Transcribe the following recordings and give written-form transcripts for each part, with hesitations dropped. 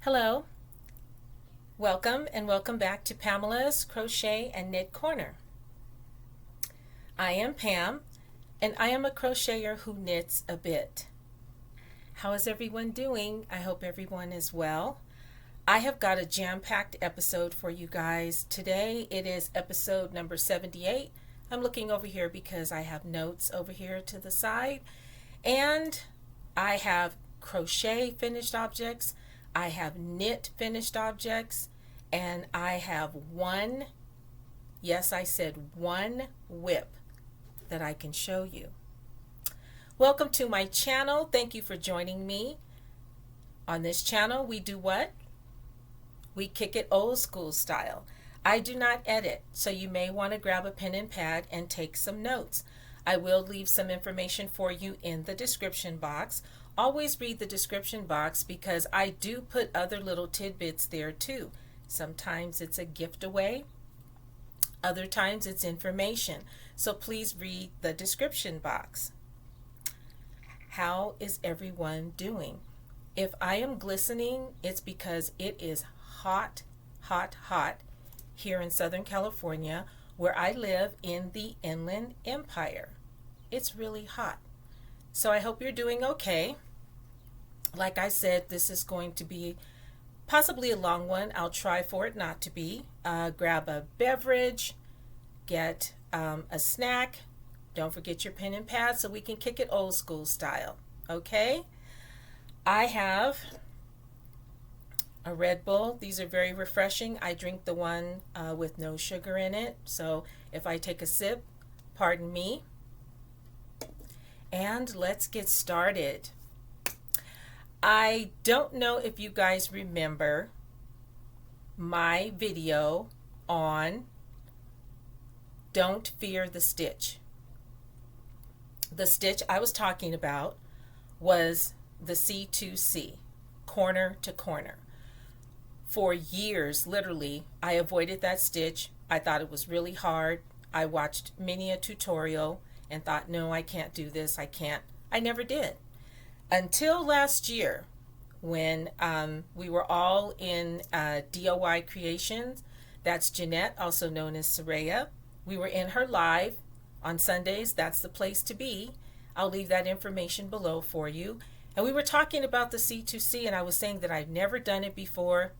Hello, welcome and welcome back to Pamela's Crochet and Knit Corner. I am Pam and I am a crocheter who knits a bit. How is everyone doing? I hope everyone is well. I have got a jam-packed episode for you guys. Today it is episode number 78. I'm looking over here because I have notes over here to the side, and I have crochet finished objects, I have knit finished objects, and I have one, yes, I said one whip that I can show you. Welcome to my channel. Thank you for joining me. On this channel, we do what? We kick it old school style. I do not edit, so you may want to grab a pen and pad and take some notes. I will leave some information for you in the description box. Always read the description box because I do put other little tidbits there too. Sometimes it's a gift away, other times it's information. So please read the description box. How is everyone doing? If I am glistening, it's because it is hot, hot, hot here in Southern California, where I live in the Inland Empire. It's really hot. So I hope you're doing okay. Like I said, this is going to be possibly a long one. I'll try for it not to be. Grab a beverage, get a snack. Don't forget your pen and pad so we can kick it old school style. Okay? I have a Red Bull. These are very refreshing. I drink the one with no sugar in it. So if I take a sip, pardon me. And let's get started. I don't know if you guys remember my video on Don't Fear the Stitch. The stitch I was talking about was the C2C, corner to corner. For years, literally, I avoided that stitch. I thought it was really hard. I watched many a tutorial and thought, no, I can't do this. I can't. I never did. Until last year, when we were all in Doycreations. That's Jeanette, also known as Soraya. We were in her live on Sundays. That's the place to be. I'll leave that information below for you. And we were talking about the C2C, and I was saying that I've never done it before.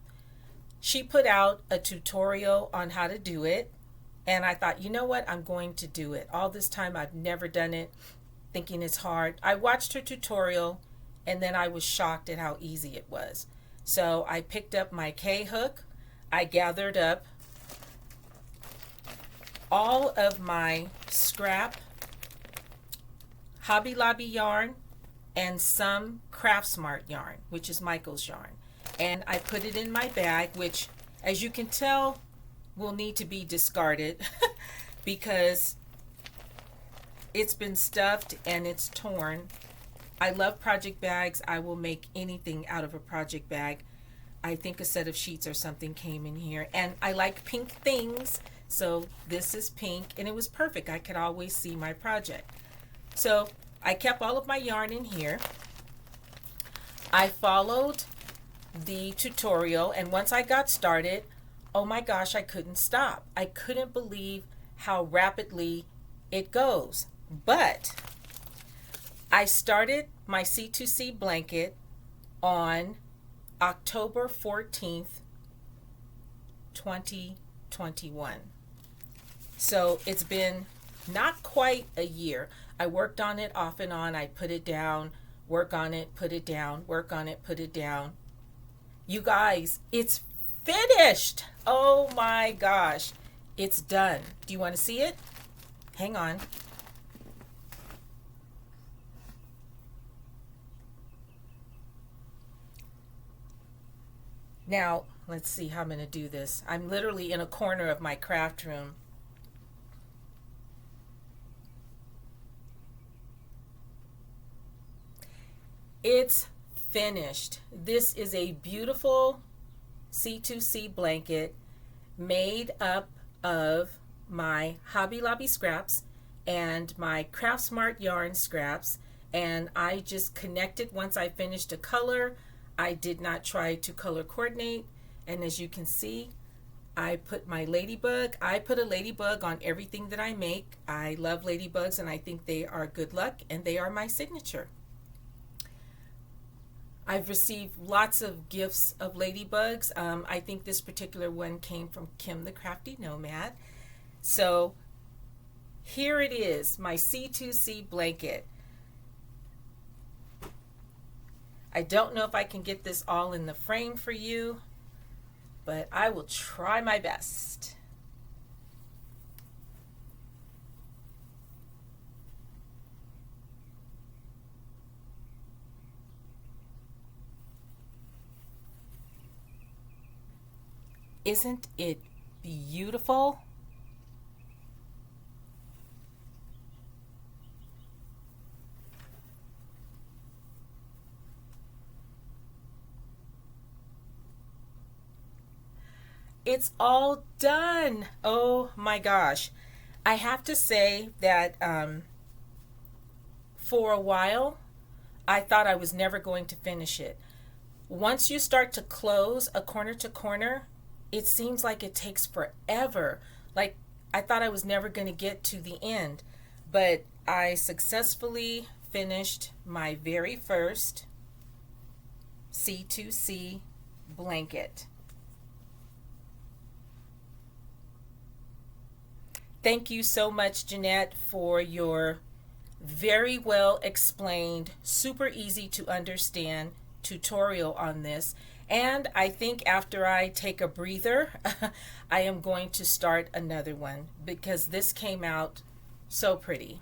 She put out a tutorial on how to do it, and I thought, you know what, I'm going to do it. All this time I've never done it, thinking it's hard. I watched her tutorial, and then I was shocked at how easy it was. So I picked up my K-hook. I gathered up all of my scrap Hobby Lobby yarn and some Craftsmart yarn, which is Michael's yarn. And I put it in my bag, which, as you can tell, will need to be discarded because it's been stuffed and it's torn. I love project bags. I will make anything out of a project bag. I think a set of sheets or something came in here. And I like pink things, so this is pink, and it was perfect. I could always see my project. So I kept all of my yarn in here. I followed the tutorial, and once I got started, oh my gosh, I couldn't stop. I couldn't believe how rapidly it goes. But I started my C2C blanket on October 14th, 2021. So it's been not quite a year. I worked on it off and on. I put it down, work on it, put it down, work on it, put it down. You guys, it's finished. Oh my gosh, it's done. Do you want to see it? Hang on. Now, let's see how I'm going to do this. I'm literally in a corner of my craft room. It's finished. This is a beautiful C2C blanket made up of my Hobby Lobby scraps and my Craftsmart yarn scraps, and I just connected once I finished a color. I did not try to color coordinate, and as you can see, I put my ladybug. I put a ladybug on everything that I make. I love ladybugs and I think they are good luck and they are my signature. I've received lots of gifts of ladybugs. I think this particular one came from Kimthecraftynomad. So here it is, my C2C blanket. I don't know if I can get this all in the frame for you, but I will try my best. Isn't it beautiful? It's all done. Oh my gosh. I have to say that for a while, I thought I was never going to finish it. Once you start to close a corner to corner, it seems like it takes forever. Like I thought I was never going to get to the end, but I successfully finished my very first C2C blanket. Thank you so much, Jeanette, for your very well explained, super easy to understand tutorial on this. And I think after I take a breather, I am going to start another one because this came out so pretty.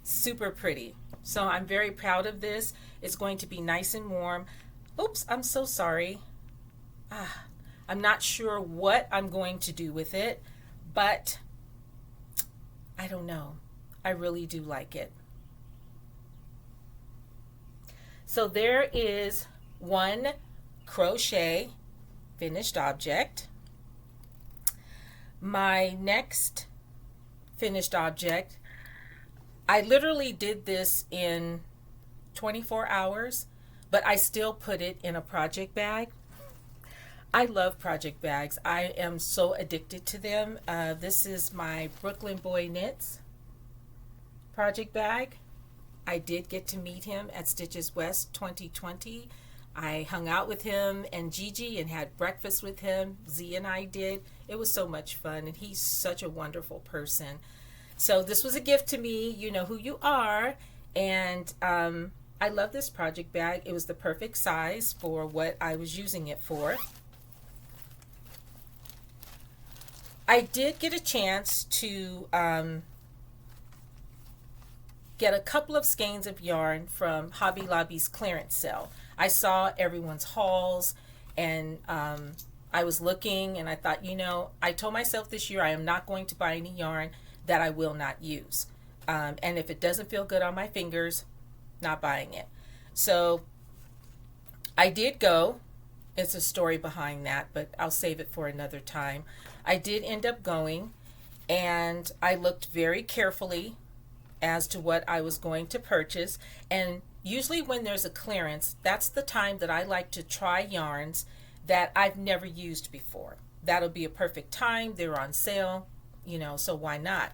Super pretty. So I'm very proud of this. It's going to be nice and warm. Oops, I'm so sorry. I'm not sure what I'm going to do with it, but I don't know. I really do like it. So there is one crochet finished object. My next finished object, I literally did this in 24 hours, but I still put it in a project bag. I love project bags. I am so addicted to them. This is my Brooklyn Boy Knits project bag. I did get to meet him at Stitches West 2020. I hung out with him and Gigi and had breakfast with him. Z and I did. It was so much fun, and he's such a wonderful person. So this was a gift to me. You know who you are. And I love this project bag. It was the perfect size for what I was using it for. I did get a chance to get a couple of skeins of yarn from Hobby Lobby's clearance sale. I saw everyone's hauls, and I was looking, and I thought, you know, I told myself this year I am not going to buy any yarn that I will not use. And if it doesn't feel good on my fingers, not buying it. So I did go. It's a story behind that, but I'll save it for another time. I did end up going, and I looked very carefully as to what I was going to purchase. And usually when there's a clearance, that's the time that I like to try yarns that I've never used before. That'll be a perfect time. They're on sale, you know, so why not?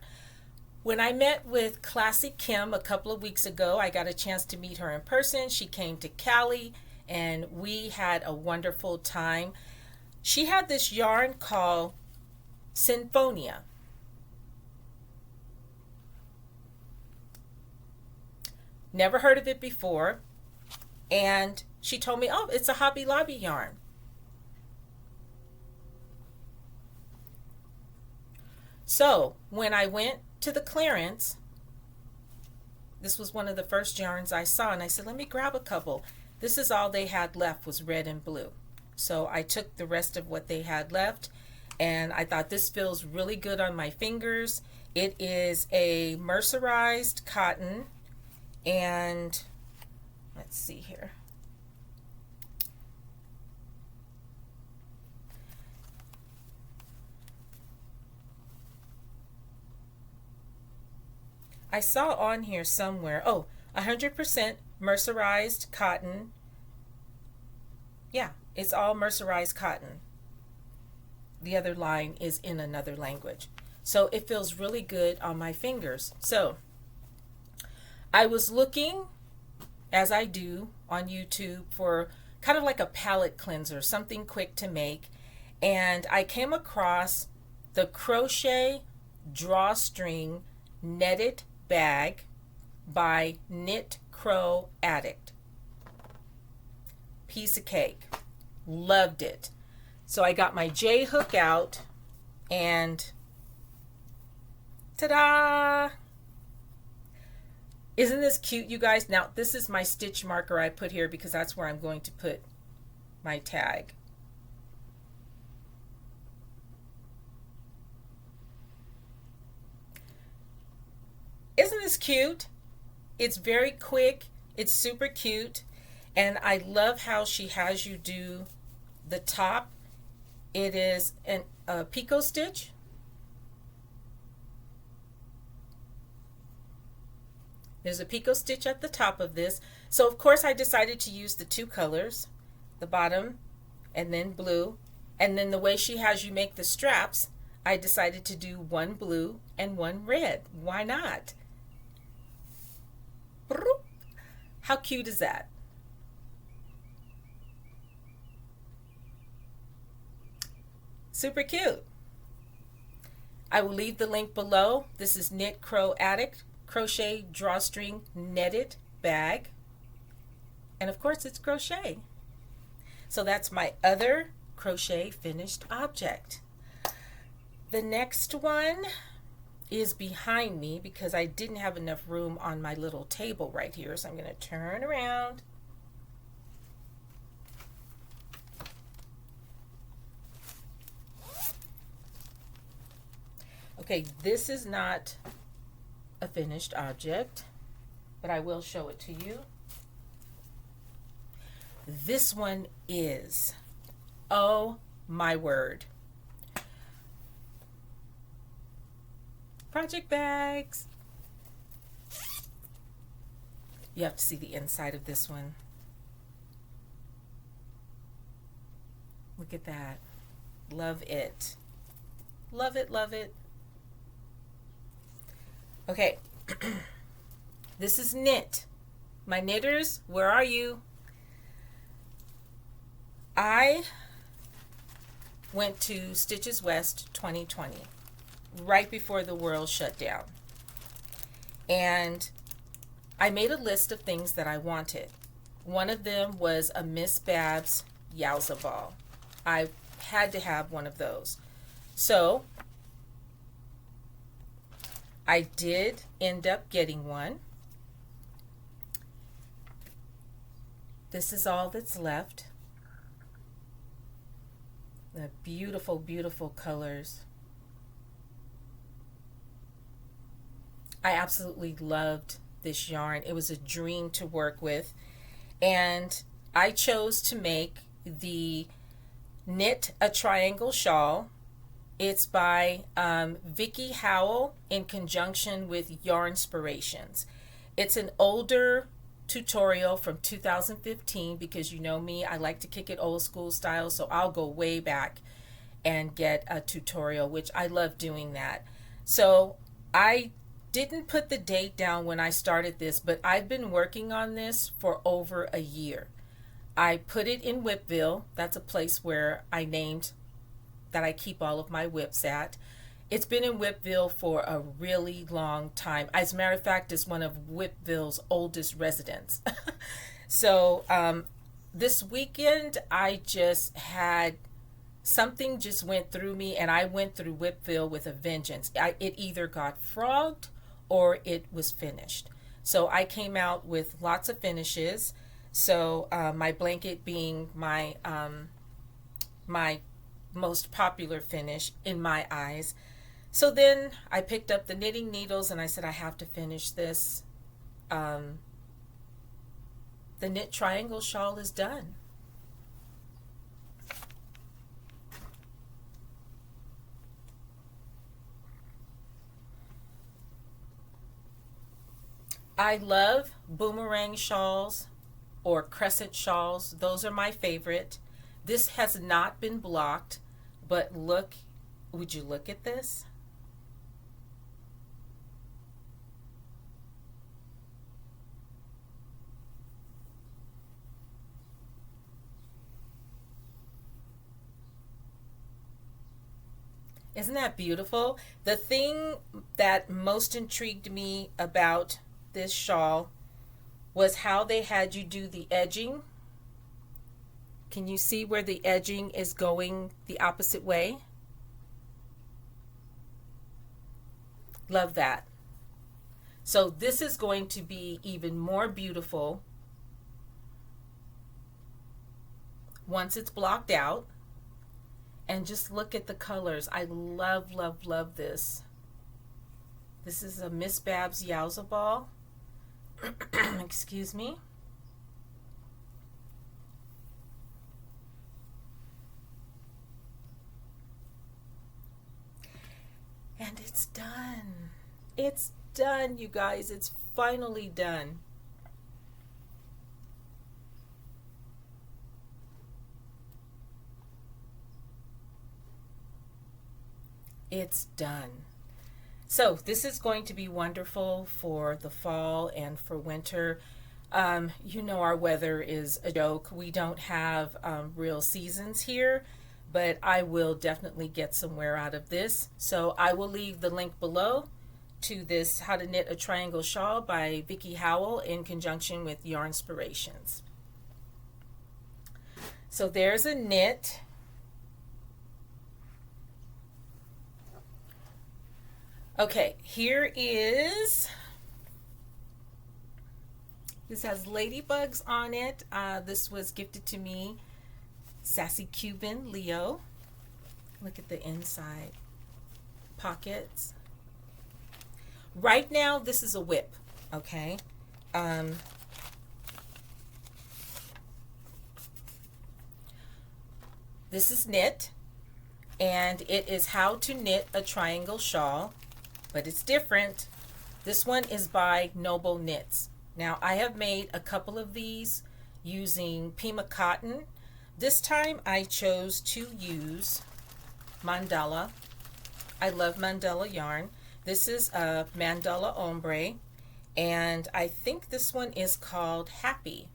When I met with Classy Kim a couple of weeks ago, I got a chance to meet her in person. She came to Cali, and we had a wonderful time. She had this yarn called Sinfonia. Never heard of it before. And she told me, oh, it's a Hobby Lobby yarn. So when I went to the clearance, this was one of the first yarns I saw, and I said, let me grab a couple. This is all they had left, was red and blue. So I took the rest of what they had left, and I thought this feels really good on my fingers. It is a mercerized cotton, and let's see here. I saw on here somewhere, oh, 100% mercerized cotton. Yeah, it's all mercerized cotton. The other line is in another language. So it feels really good on my fingers. So I was looking, as I do on YouTube, for kind of like a palette cleanser, something quick to make. And I came across the Crochet Drawstring Netted Bag by KnitcroAddict. Piece of cake. Loved it. So I got my J hook out and ta-da! Isn't this cute, you guys? Now, this is my stitch marker I put here because that's where I'm going to put my tag. Isn't this cute? It's very quick. It's super cute. And I love how she has you do the top. It is a picot stitch. There's a picot stitch at the top of this. So of course I decided to use the two colors, the bottom and then blue. And then the way she has you make the straps, I decided to do one blue and one red. Why not? How cute is that? Super cute. I will leave the link below. This is KnitcroAddict Crochet Drawstring Netted Bag. And of course it's crochet. So that's my other crochet finished object. The next one is behind me because I didn't have enough room on my little table right here. So I'm going to turn around. Okay, this is not a finished object, but I will show it to you. This one is. Oh my word. Project bags. You have to see the inside of this one. Look at that. Love it. Love it, love it. Okay. This is knit. My knitters, where are you? I went to Stitches West 2020, right before the world shut down. And I made a list of things that I wanted. One of them was a Miss Babs Yowza ball. I had to have one of those. So I did end up getting one. This is all that's left. The beautiful, beautiful colors. I absolutely loved this yarn. It was a dream to work with. And I chose to make the Knit a Triangle Shawl. It's by Vickie Howell in conjunction with Yarnspirations. It's an older tutorial from 2015 because you know me, I like to kick it old school style, so I'll go way back and get a tutorial, which I love doing that. So I didn't put the date down when I started this, but I've been working on this for over a year. I put it in Wipville. That's a place where I named that I keep all of my whips at. It's been in Wipville for a really long time. As a matter of fact, it's one of Wipville's oldest residents. So this weekend, I just had something just went through me, and I went through Wipville with a vengeance. It either got frogged or it was finished. So I came out with lots of finishes. So my blanket being my my most popular finish in my eyes. So then I picked up the knitting needles and I said I have to finish this. The knit triangle shawl is done. I love boomerang shawls or crescent shawls. Those are my favorite. This has not been blocked, but look, would you look at this? Isn't that beautiful? The thing that most intrigued me about this shawl was how they had you do the edging. Can you see where the edging is going the opposite way? Love that. So this is going to be even more beautiful once it's blocked out. And just look at the colors. I love, love, love this. This is a Miss Babs Yowza ball. Excuse me. And it's done. It's done, you guys. It's finally done. It's done. So this is going to be wonderful for the fall and for winter. You know, our weather is a joke. We don't have real seasons here, but I will definitely get some wear out of this. So I will leave the link below to this How to Knit a Triangle Shawl by Vickie Howell in conjunction with Yarnspirations. So there's a knit. Okay, here is, this has ladybugs on it. This was gifted to me, Sassy Cuban Leo. Look at the inside pockets. Right now, this is a whip, okay? This is knit, and it is How to Knit a Triangle Shawl. But it's different. This one is by Noble Knits. Now I have made a couple of these using Pima cotton. This time I chose to use mandala. I love mandala yarn. This is a mandala ombre, and I think this one is called Happy.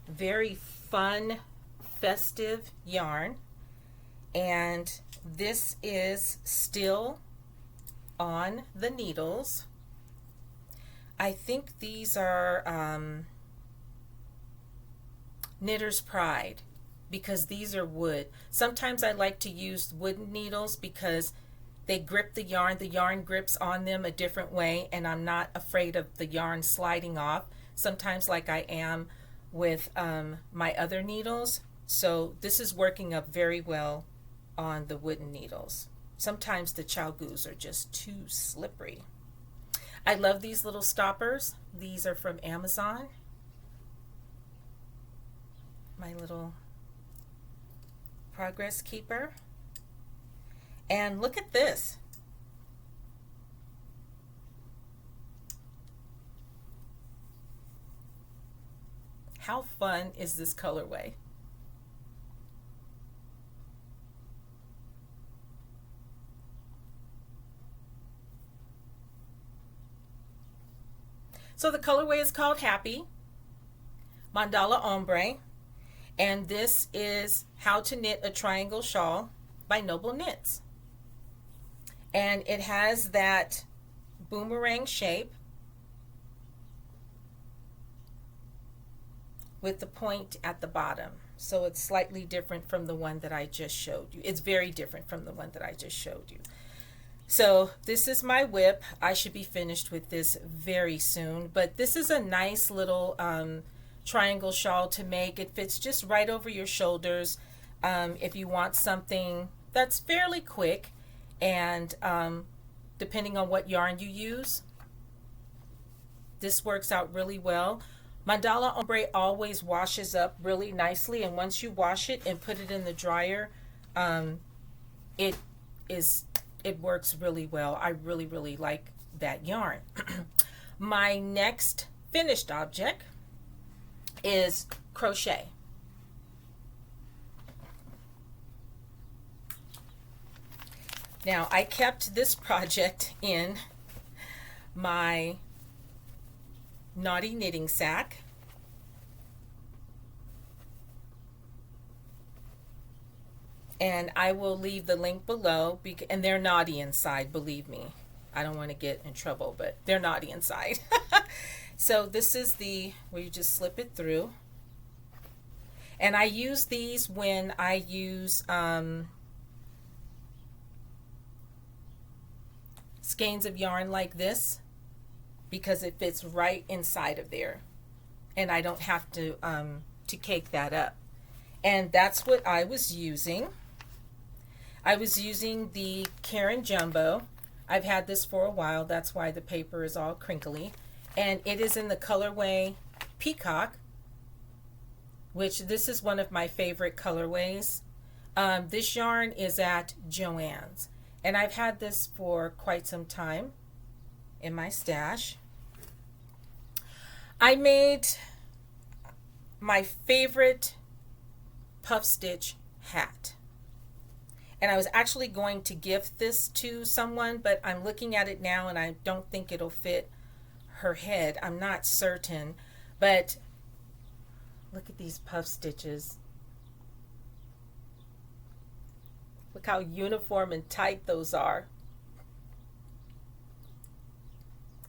Very fun, festive yarn, and this is still on the needles. I think these are Knitter's Pride, because these are wood. Sometimes I like to use wooden needles because they grip the yarn grips on them a different way, and I'm not afraid of the yarn sliding off, sometimes like I am with my other needles. So this is working up very well on the wooden needles. Sometimes the Chalgoos are just too slippery. I love these little stoppers. These are from Amazon. My little progress keeper. And look at this. How fun is this colorway? So the colorway is called Happy, Mandala Ombre, and this is How to Knit a Triangle Shawl by Noble Knits. And it has that boomerang shape with the point at the bottom. So it's slightly different from the one that I just showed you. It's very different from the one that I just showed you. So this is my whip. I should be finished with this very soon, but this is a nice little triangle shawl to make. It fits just right over your shoulders if you want something that's fairly quick, and depending on what yarn you use, this works out really well. Mandala Ombre always washes up really nicely, and once you wash it and put it in the dryer, it is, it works really well. I really, really like that yarn. My next finished object is crochet. Now, I kept this project in my Naughty Knitting Sack. And I will leave the link below, and they're naughty inside, believe me. I don't want to get in trouble, but they're naughty inside. So this is the, where you just slip it through. And I use these when I use skeins of yarn like this, because it fits right inside of there. And I don't have to cake that up. And that's what I was using. I was using the Karen Jumbo. I've had this for a while. That's why the paper is all crinkly. And it is in the colorway Peacock, which this is one of my favorite colorways. This yarn is at Joann's. And I've had this for quite some time in my stash. I made my favorite puff stitch hat. And I was actually going to gift this to someone, but I'm looking at it now and I don't think it'll fit her head. I'm not certain, but look at these puff stitches. Look how uniform and tight those are.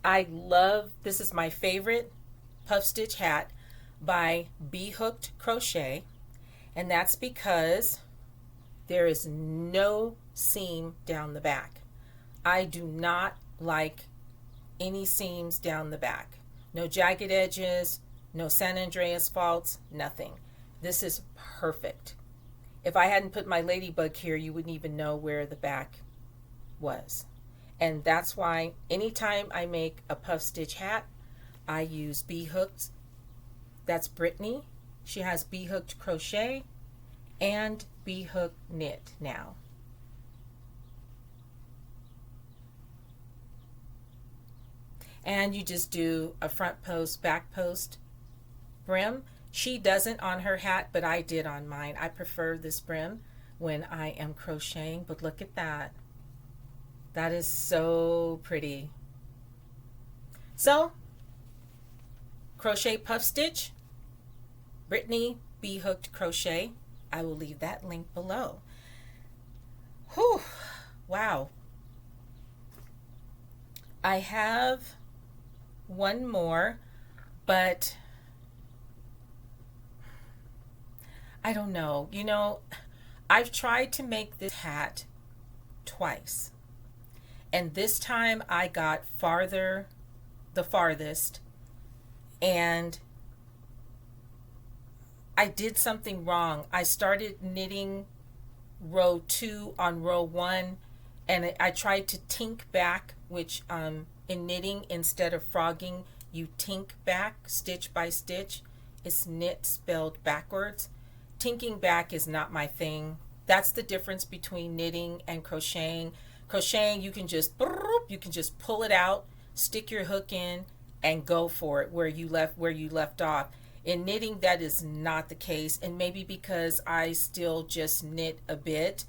I love, this is my favorite puff stitch hat by Bhooked Crochet, and that's because there is no seam down the back. I do not like any seams down the back. No jagged edges, no San Andreas faults, nothing. This is perfect. If I hadn't put my ladybug here, you wouldn't even know where the back was. And that's why anytime I make a puff stitch hat, I use Bhooked. That's Brittany. She has Bhooked Crochet and Bhooked Knit now. And you just do a front post, back post brim. She doesn't on her hat, but I did on mine. I prefer this brim when I am crocheting, but look at that. That is so pretty. So, crochet puff stitch, Brittany Bhooked Crochet. I will leave that link below. Whew, wow. I have one more, but I don't know. You know, I've tried to make this hat twice. And this time I got the farthest, and I did something wrong. I started knitting row 2 on row 1, and I tried to tink back, which in knitting, instead of frogging, you tink back stitch by stitch. It's knit spelled backwards. Tinking back is not my thing. That's the difference between knitting and crocheting. Crocheting, you can just pull it out, stick your hook in, and go for it where you left off. In knitting, that is not the case, and maybe because I still just knit a bit,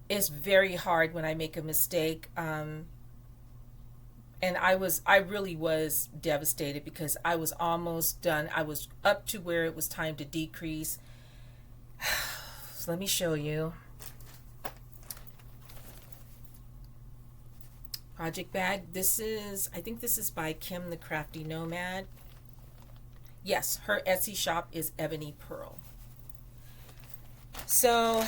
it's very hard when I make a mistake. And I really was devastated because I was almost done. I was up to where it was time to decrease. So let me show you. Project bag. I think this is by Kimthecraftynomad. Yes, her Etsy shop is EbnoniePearl. So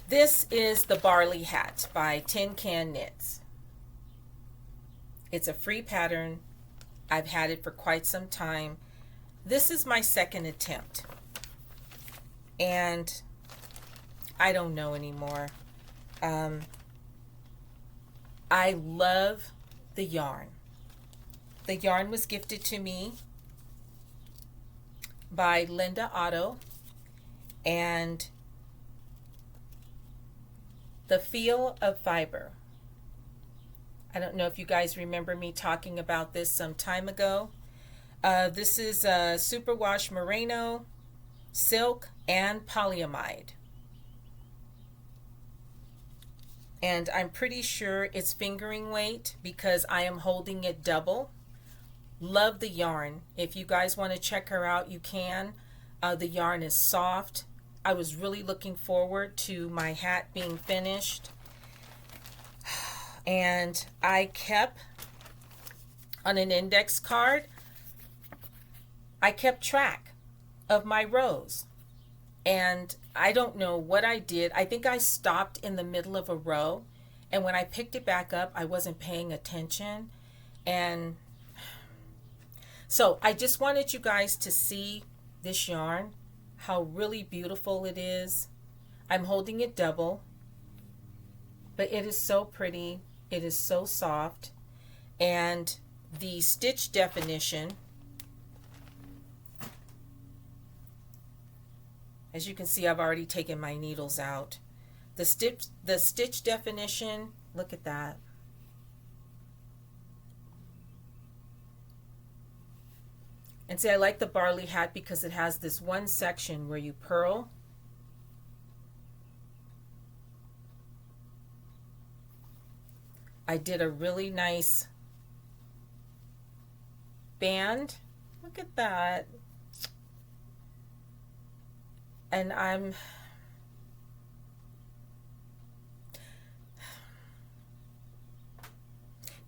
this is the Barley Hat by Tin Can Knits. It's a free pattern. I've had it for quite some time. This is my second attempt, and I don't know anymore. I love the yarn. The yarn was gifted to me by Linda Otto, and the feel of fiber. I don't know if you guys remember me talking about this some time ago. This is a superwash merino, silk, and polyamide. And I'm pretty sure it's fingering weight because I am holding it double. Love the yarn. If you guys want to check her out, you can. The yarn is soft. I was really looking forward to my hat being finished. And I kept on an index card, I kept track of my rows. And I don't know what I did. I think I stopped in the middle of a row. And when I picked it back up, I wasn't paying attention. And so I just wanted you guys to see this yarn, how really beautiful it is. I'm holding it double, but it is so pretty. It is so soft. And the stitch definition, as you can see, I've already taken my needles out. The stitch definition, look at that. And see, I like the Barley Hat because it has this one section where you purl. I did a really nice band. Look at that. And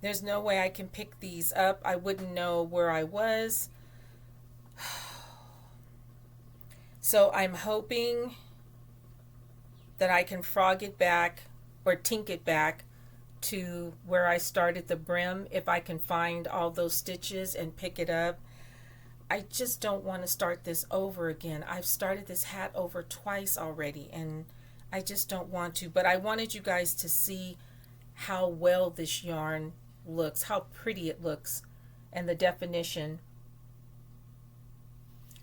there's no way I can pick these up. I wouldn't know where I was. So I'm hoping that I can frog it back or tink it back to where I started the brim, if I can find all those stitches and pick it up. I just don't want to start this over again. I've started this hat over twice already, and I just don't want to. But I wanted you guys to see how well this yarn looks, how pretty it looks, and the definition.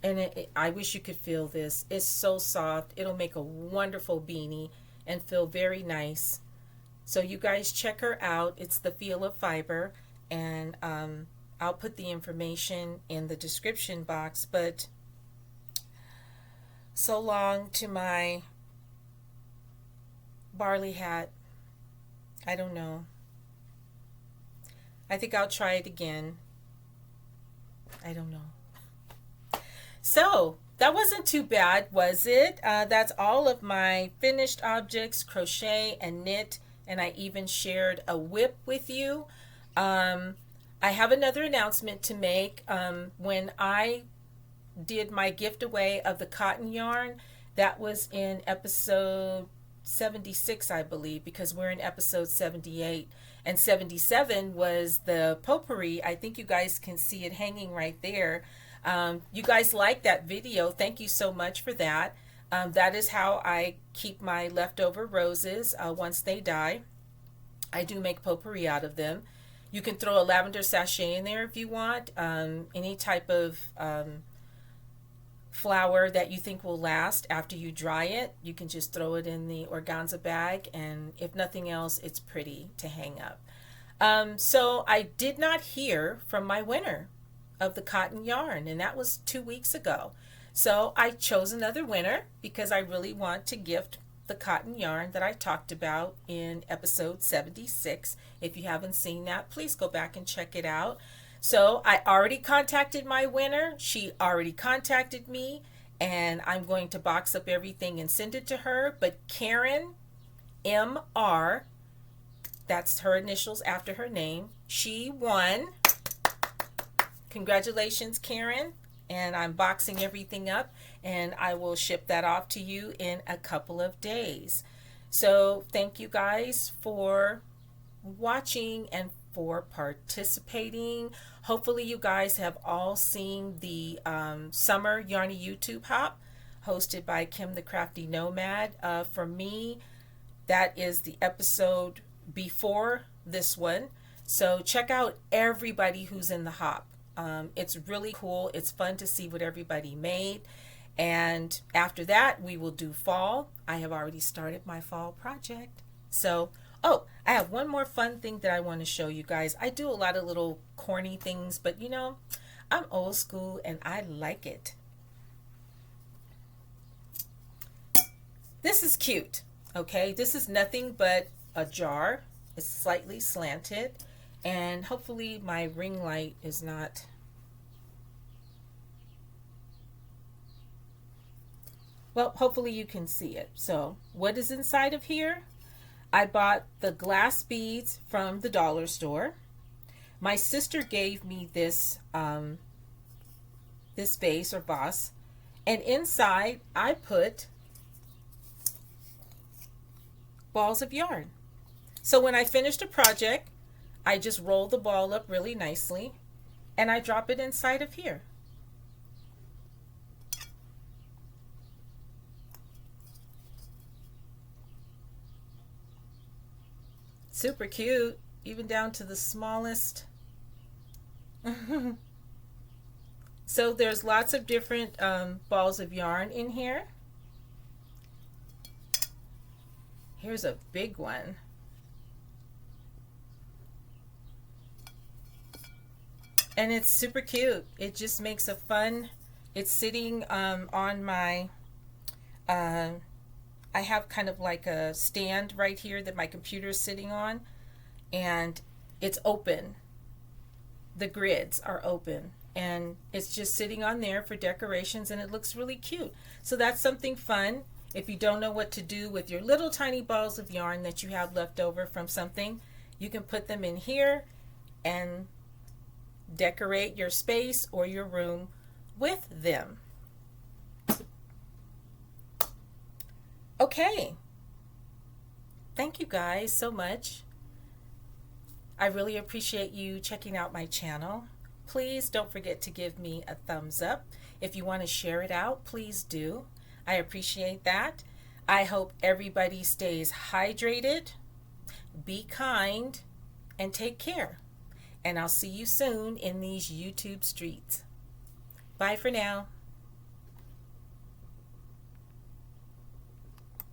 And I wish you could feel this. It's so soft. It'll make a wonderful beanie and feel very nice. So you guys check her out. It's the Feel of Fiber, and I'll put the information in the description box. But so long to my Barley Hat. I don't know. I think I'll try it again. I don't know. So that wasn't too bad, was it? That's all of my finished objects, crochet and knit, and I even shared a whip with you. I have another announcement to make. When I did my gift away of the cotton yarn, that was in episode 76, I believe, because we're in episode 78. And 77 was the potpourri. I think you guys can see it hanging right there. You guys like that video. Thank you so much for that. That is how I keep my leftover roses once they die. I do make potpourri out of them. You can throw a lavender sachet in there if you want. Any type of flower that you think will last after you dry it, you can just throw it in the organza bag, and if nothing else, it's pretty to hang up. So I did not hear from my winner of the cotton yarn, and that was 2 weeks ago. So I chose another winner because I really want to gift the cotton yarn that I talked about in episode 76. If you haven't seen that, please go back and check it out. So I already contacted my winner. She already contacted me, and I'm going to box up everything and send it to her. But Karen MR, that's her initials after her name, she won. Congratulations, Karen. And I'm boxing everything up, and I will ship that off to you in a couple of days. So thank you guys for watching and for participating. Hopefully you guys have all seen the summer Yarny YouTube hop hosted by Kimthecraftynomad. For me, that is the episode before this one. So check out everybody who's in the hop. It's really cool. It's fun to see what everybody made. And after that, we will do fall. I have already started my fall project. So, oh, I have one more fun thing that I want to show you guys. I do a lot of little corny things, but you know, I'm old school and I like it. This is cute. Okay, this is nothing but a jar. It's slightly slanted, and hopefully my ring light is not. Well, hopefully you can see it. So what is inside of here? I bought the glass beads from the dollar store. My sister gave me this this vase or vase, and inside I put balls of yarn. So when I finished a project, I just roll the ball up really nicely and I drop it inside of here. Super cute, even down to the smallest. So there's lots of different balls of yarn in here. Here's a big one. And it's super cute. It just makes a fun, it's sitting on my, I have kind of like a stand right here that my computer is sitting on, and it's open. The grids are open, and it's just sitting on there for decorations, and it looks really cute. So that's something fun. If you don't know what to do with your little tiny balls of yarn that you have left over from something, you can put them in here and decorate your space or your room with them. Okay. Thank you guys so much. I really appreciate you checking out my channel. Please don't forget to give me a thumbs up. If you want to share it out, please do. I appreciate that. I hope everybody stays hydrated, be kind, and take care. And I'll see you soon in these YouTube streets. Bye for now.